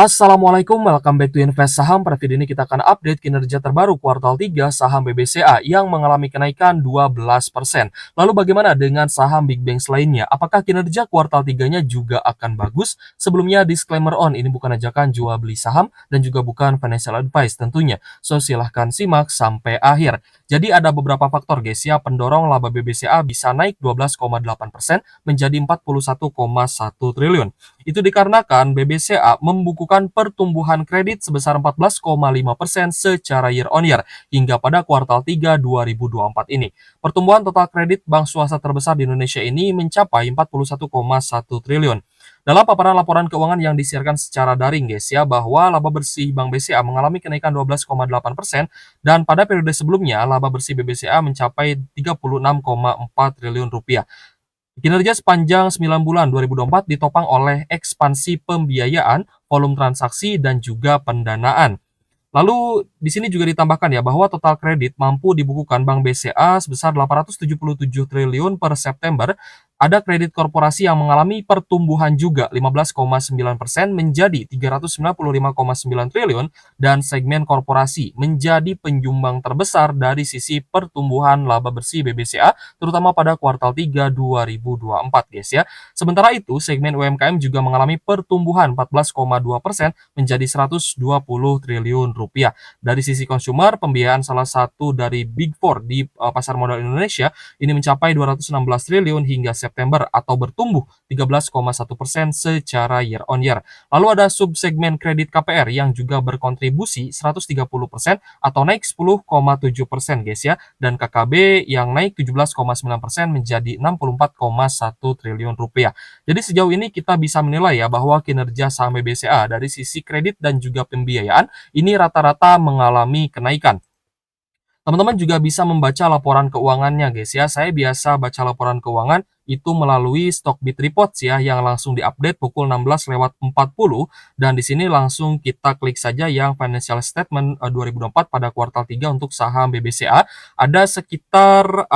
Assalamualaikum, welcome back to Invest Saham. Pada video ini kita akan update kinerja terbaru kuartal 3 saham BBCA yang mengalami kenaikan 12%. Lalu bagaimana dengan saham Big Banks lainnya? Apakah kinerja kuartal 3-nya juga akan bagus? Sebelumnya disclaimer on, ini bukan ajakan jual beli saham dan juga bukan financial advice tentunya. So silahkan simak sampai akhir. Jadi ada beberapa faktor guys ya, pendorong laba BBCA bisa naik 12,8% menjadi 41,1 triliun. Itu dikarenakan BBCA membukukan pertumbuhan kredit sebesar 14,5% secara year on year hingga pada kuartal 3 2024 ini. Pertumbuhan total kredit bank swasta terbesar di Indonesia ini mencapai 41,1 triliun. Dalam paparan laporan keuangan yang disiarkan secara daring guys ya, bahwa laba bersih Bank BCA mengalami kenaikan 12,8% dan pada periode sebelumnya laba bersih BBCA mencapai 36,4 triliun rupiah. Kinerja sepanjang 9 bulan 2024 ditopang oleh ekspansi pembiayaan, volume transaksi, dan juga pendanaan. Lalu di sini juga ditambahkan ya bahwa total kredit mampu dibukukan Bank BCA sebesar 877 triliun per September. Ada kredit korporasi yang mengalami pertumbuhan juga 15,9% menjadi 395,9 triliun dan segmen korporasi menjadi penyumbang terbesar dari sisi pertumbuhan laba bersih BBCA terutama pada kuartal 3 2024 guys ya. Sementara itu segmen UMKM juga mengalami pertumbuhan 14,2% menjadi 120 triliun rupiah. Dari sisi konsumer, pembiayaan salah satu dari Big Four di pasar modal Indonesia ini mencapai 216 triliun hingga September atau bertumbuh 13,1% secara year on year. Lalu ada subsegmen kredit KPR yang juga berkontribusi 130% atau naik 10,7% guys ya. Dan KKB yang naik 17,9% menjadi 64,1 triliun rupiah. Jadi sejauh ini kita bisa menilai ya bahwa kinerja saham BBCA dari sisi kredit dan juga pembiayaan ini rata-rata mengalami kenaikan. Teman-teman juga bisa membaca laporan keuangannya guys ya. Saya biasa baca laporan keuangan itu melalui Stockbit Reports ya yang langsung diupdate pukul 16:40 dan di sini langsung kita klik saja yang financial statement 2024 pada kuartal 3 untuk saham BBCA. Ada sekitar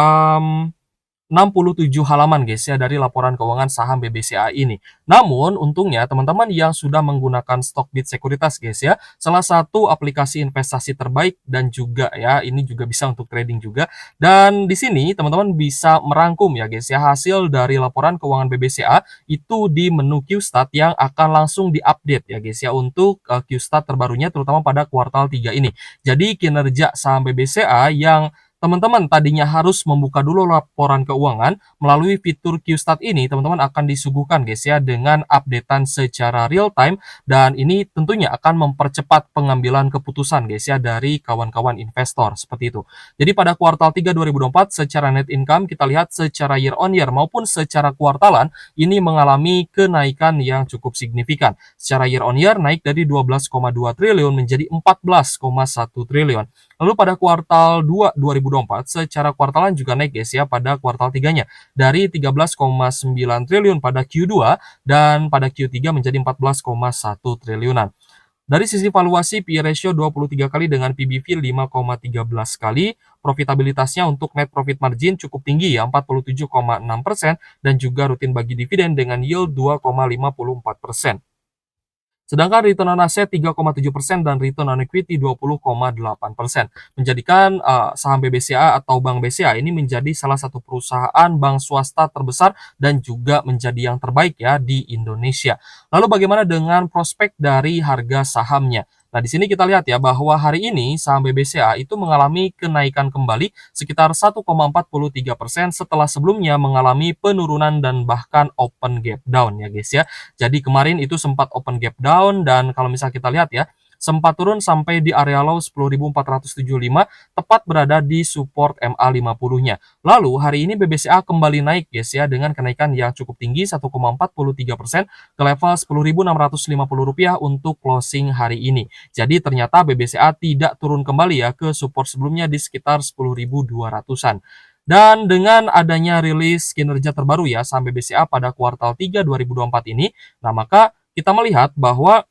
67 halaman guys ya dari laporan keuangan saham BBCA ini. Namun untungnya teman-teman yang sudah menggunakan Stockbit Sekuritas guys ya, salah satu aplikasi investasi terbaik dan juga ya ini juga bisa untuk trading juga. Dan di sini teman-teman bisa merangkum ya guys ya hasil dari laporan keuangan BBCA itu di menu Qstat yang akan langsung diupdate ya guys ya untuk Qstat terbarunya terutama pada kuartal 3 ini. Jadi kinerja saham BBCA yang teman-teman tadinya harus membuka dulu laporan keuangan melalui fitur Qstat ini, teman-teman akan disuguhkan guys ya dengan updatean secara real time dan ini tentunya akan mempercepat pengambilan keputusan guys ya dari kawan-kawan investor seperti itu. Jadi pada kuartal 3 2024 secara net income kita lihat secara year on year maupun secara kuartalan ini mengalami kenaikan yang cukup signifikan. Secara year on year naik dari 12,2 triliun menjadi 14,1 triliun. Lalu pada kuartal 2 2024 secara kuartalan juga naik guys ya pada kuartal 3-nya dari 13,9 triliun pada Q2 dan pada Q3 menjadi 14,1 triliunan. Dari sisi valuasi PE ratio 23 kali dengan PBV 5,13 kali, profitabilitasnya untuk net profit margin cukup tinggi ya 47,6% dan juga rutin bagi dividen dengan yield 2,54%. Sedangkan return on asset 3,7% dan return on equity 20,8%. Menjadikan saham BBCA atau Bank BCA ini menjadi salah satu perusahaan bank swasta terbesar dan juga menjadi yang terbaik ya di Indonesia. Lalu bagaimana dengan prospek dari harga sahamnya? Nah, di sini kita lihat ya bahwa hari ini saham BBCA itu mengalami kenaikan kembali sekitar 1,43% setelah sebelumnya mengalami penurunan dan bahkan open gap down ya guys ya. Jadi kemarin itu sempat open gap down dan kalau misal kita lihat ya, sempat turun sampai di area low 10.475 tepat berada di support MA50-nya. Lalu hari ini BBCA kembali naik guys ya dengan kenaikan yang cukup tinggi 1,43% ke level Rp10.650 untuk closing hari ini. Jadi ternyata BBCA tidak turun kembali ya ke support sebelumnya di sekitar 10.200-an. Dan dengan adanya rilis kinerja terbaru ya saham BBCA pada kuartal 3 2024 ini, nah maka kita melihat bahwa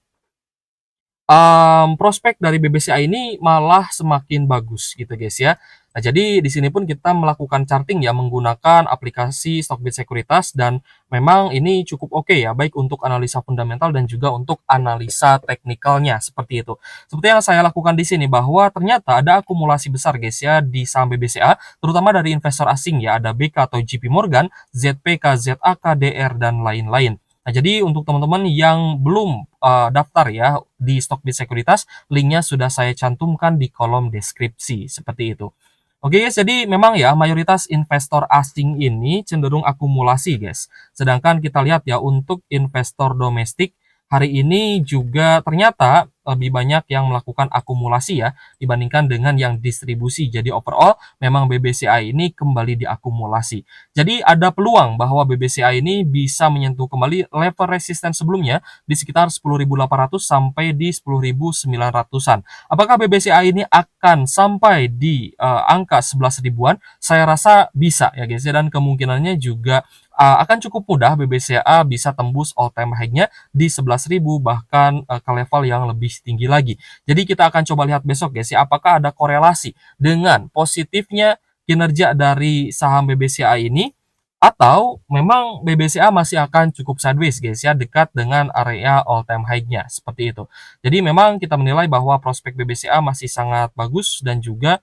prospek dari BBCA ini malah semakin bagus gitu guys ya. Nah, jadi di sini pun kita melakukan charting ya menggunakan aplikasi Stockbit Sekuritas dan memang ini cukup oke ya, baik untuk analisa fundamental dan juga untuk analisa teknikalnya, seperti itu. Seperti yang saya lakukan di sini bahwa ternyata ada akumulasi besar guys ya di saham BBCA, terutama dari investor asing ya, ada BK atau JP Morgan, ZPK, ZAK, DR, dan lain-lain. Nah, jadi untuk teman-teman yang belum daftar ya di Stockbit Sekuritas, linknya sudah saya cantumkan di kolom deskripsi, seperti itu. Oke guys, jadi memang ya mayoritas investor asing ini cenderung akumulasi guys. Sedangkan kita lihat ya untuk investor domestik hari ini juga ternyata lebih banyak yang melakukan akumulasi ya dibandingkan dengan yang distribusi. Jadi overall memang BBCA ini kembali diakumulasi. Jadi ada peluang bahwa BBCA ini bisa menyentuh kembali level resisten sebelumnya di sekitar 10.800 sampai di 10.900-an. Apakah BBCA ini akan sampai di angka 11 ribuan? Saya rasa bisa ya guys ya, dan kemungkinannya juga akan cukup mudah BBCA bisa tembus all time high-nya di 11.000 bahkan ke level yang lebih tinggi lagi. Jadi kita akan coba lihat besok guys ya, apakah ada korelasi dengan positifnya kinerja dari saham BBCA ini atau memang BBCA masih akan cukup sideways guys ya, dekat dengan area all time high-nya, seperti itu. Jadi memang kita menilai bahwa prospek BBCA masih sangat bagus dan juga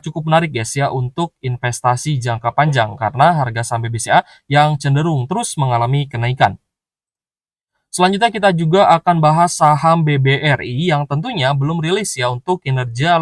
cukup menarik guys ya untuk investasi jangka panjang karena harga saham BBCA yang cenderung terus mengalami kenaikan. Selanjutnya kita juga akan bahas saham BBRI yang tentunya belum rilis ya untuk kinerja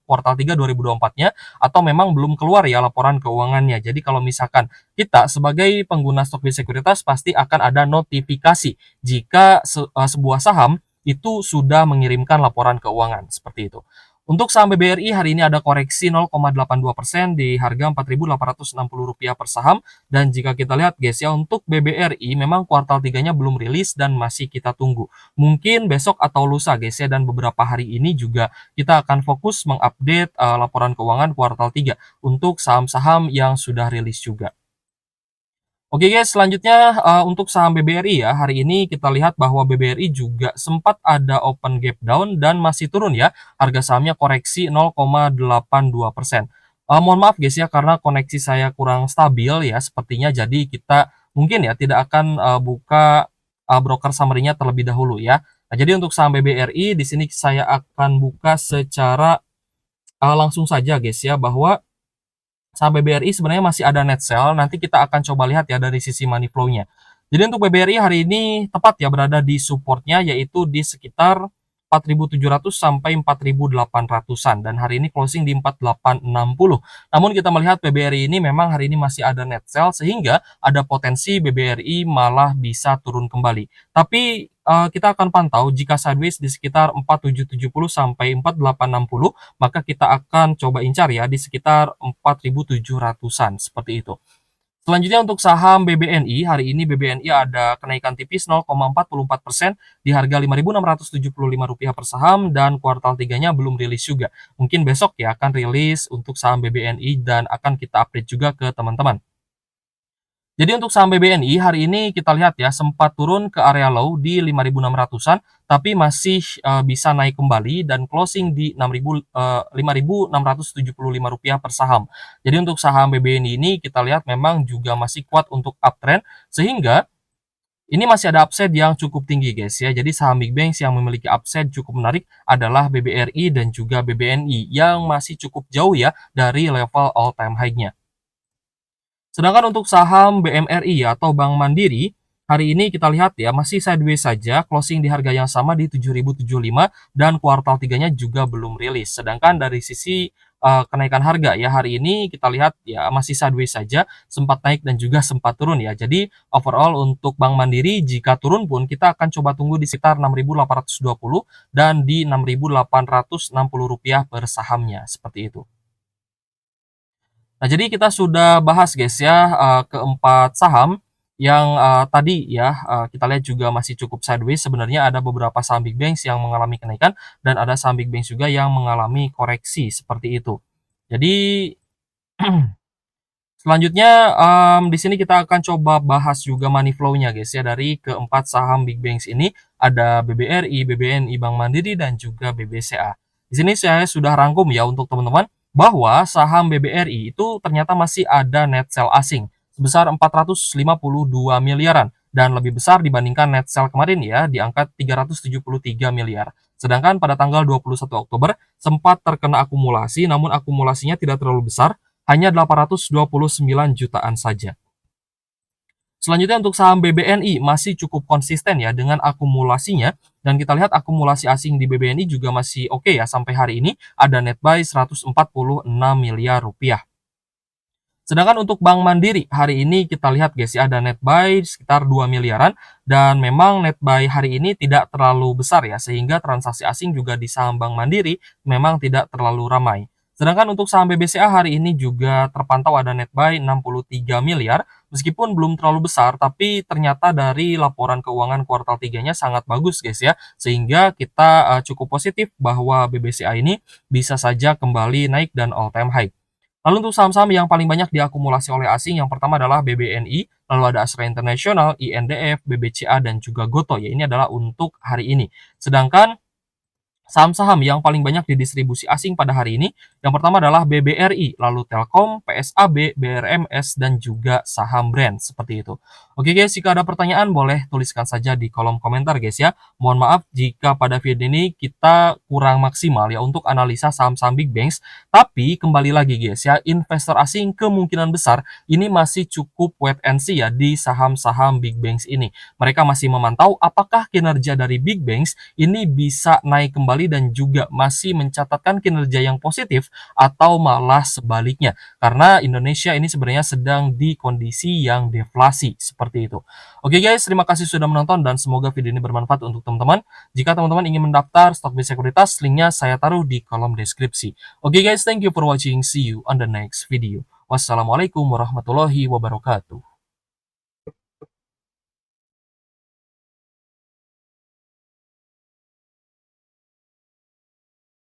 kuartal 3 2024-nya atau memang belum keluar ya laporan keuangannya. Jadi kalau misalkan kita sebagai pengguna Stockbit Sekuritas pasti akan ada notifikasi jika sebuah saham itu sudah mengirimkan laporan keuangan, seperti itu. Untuk saham BBRI hari ini ada koreksi 0,82% di harga Rp4.860 per saham. Dan jika kita lihat guys ya, untuk BBRI memang kuartal 3-nya belum rilis dan masih kita tunggu. Mungkin besok atau lusa guys ya, dan beberapa hari ini juga kita akan fokus mengupdate laporan keuangan kuartal 3 untuk saham-saham yang sudah rilis juga. Oke guys, selanjutnya untuk saham BBRI ya, hari ini kita lihat bahwa BBRI juga sempat ada open gap down dan masih turun ya, harga sahamnya koreksi 0,82%. Mohon maaf guys ya, karena koneksi saya kurang stabil ya sepertinya, jadi kita mungkin ya tidak akan buka broker summary-nya terlebih dahulu ya. Nah, jadi untuk saham BBRI di sini saya akan buka secara langsung saja guys ya, bahwa saham BBRI sebenarnya masih ada net sell, nanti kita akan coba lihat ya dari sisi money flow-nya. Jadi untuk BBRI hari ini tepat ya berada di support-nya yaitu di sekitar 4.700 sampai 4.800-an dan hari ini closing di 4860. Namun kita melihat BBRI ini memang hari ini masih ada net sell sehingga ada potensi BBRI malah bisa turun kembali. Tapi kita akan pantau jika sideways di sekitar 4770 sampai 4860, maka kita akan coba incar ya di sekitar 4.700-an, seperti itu. Selanjutnya untuk saham BBNI, hari ini BBNI ada kenaikan tipis 0,44% di harga Rp5.675 per saham dan kuartal 3-nya belum rilis juga. Mungkin besok ya akan rilis untuk saham BBNI dan akan kita update juga ke teman-teman. Jadi untuk saham BBNI hari ini kita lihat ya sempat turun ke area low di 5.600-an tapi masih bisa naik kembali dan closing di Rp5.675 per saham. Jadi untuk saham BBNI ini kita lihat memang juga masih kuat untuk uptrend sehingga ini masih ada upside yang cukup tinggi guys ya. Jadi saham big banks yang memiliki upside cukup menarik adalah BBRI dan juga BBNI yang masih cukup jauh ya dari level all time high-nya. Sedangkan untuk saham BMRI atau Bank Mandiri, hari ini kita lihat ya masih sideways saja, closing di harga yang sama di 7.075 dan kuartal 3-nya juga belum rilis. Sedangkan dari sisi kenaikan harga ya hari ini kita lihat ya masih sideways saja, sempat naik dan juga sempat turun ya. Jadi overall untuk Bank Mandiri jika turun pun kita akan coba tunggu di sekitar 6.820 dan di Rp6.860 per sahamnya, seperti itu. Nah, jadi kita sudah bahas guys ya, keempat saham yang, tadi ya, kita lihat juga masih cukup sideways. Sebenarnya ada beberapa saham big banks yang mengalami kenaikan dan ada saham big banks juga yang mengalami koreksi, seperti itu. Jadi selanjutnya, di sini kita akan coba bahas juga money flow-nya guys ya, dari keempat saham big banks ini, ada BBRI, BBNI, Bank Mandiri, dan juga BBCA. Di sini saya sudah rangkum ya untuk teman-teman. bahwa saham BBRI itu ternyata masih ada net sell asing sebesar 452 miliaran dan lebih besar dibandingkan net sell kemarin ya di angka 373 miliar. Sedangkan pada tanggal 21 Oktober sempat terkena akumulasi namun akumulasinya tidak terlalu besar, hanya 829 jutaan saja. Selanjutnya untuk saham BBNI masih cukup konsisten ya dengan akumulasinya dan kita lihat akumulasi asing di BBNI juga masih oke ya sampai hari ini ada net buy 146 miliar rupiah. Sedangkan untuk Bank Mandiri hari ini kita lihat guys ya ada net buy sekitar 2 miliaran dan memang net buy hari ini tidak terlalu besar ya sehingga transaksi asing juga di saham Bank Mandiri memang tidak terlalu ramai. Sedangkan untuk saham BBCA hari ini juga terpantau ada net buy 63 miliar meskipun belum terlalu besar tapi ternyata dari laporan keuangan kuartal 3-nya sangat bagus guys ya sehingga kita cukup positif bahwa BBCA ini bisa saja kembali naik dan all time high. Lalu untuk saham-saham yang paling banyak diakumulasi oleh asing, yang pertama adalah BBNI, lalu ada Astra International, INDF, BBCA, dan juga GOTO. Ya, ini adalah untuk hari ini. Sedangkan saham-saham yang paling banyak didistribusi asing pada hari ini, yang pertama adalah BBRI, lalu Telkom, PSAB, BRMS, dan juga saham brand, seperti itu. Oke guys, jika ada pertanyaan boleh tuliskan saja di kolom komentar guys ya. Mohon maaf jika pada video ini kita kurang maksimal ya untuk analisa saham-saham big banks, tapi kembali lagi guys ya, investor asing kemungkinan besar ini masih cukup wait and see ya di saham-saham big banks ini. Mereka masih memantau apakah kinerja dari big banks ini bisa naik kembali dan juga masih mencatatkan kinerja yang positif atau malah sebaliknya. Karena Indonesia ini sebenarnya sedang di kondisi yang deflasi seperti itu. Oke guys, terima kasih sudah menonton dan semoga video ini bermanfaat untuk teman-teman. Jika teman-teman ingin mendaftar stok base sekuritas, linknya saya taruh di kolom deskripsi. Oke guys, thank you for watching. See you on the next video. Wassalamualaikum warahmatullahi wabarakatuh.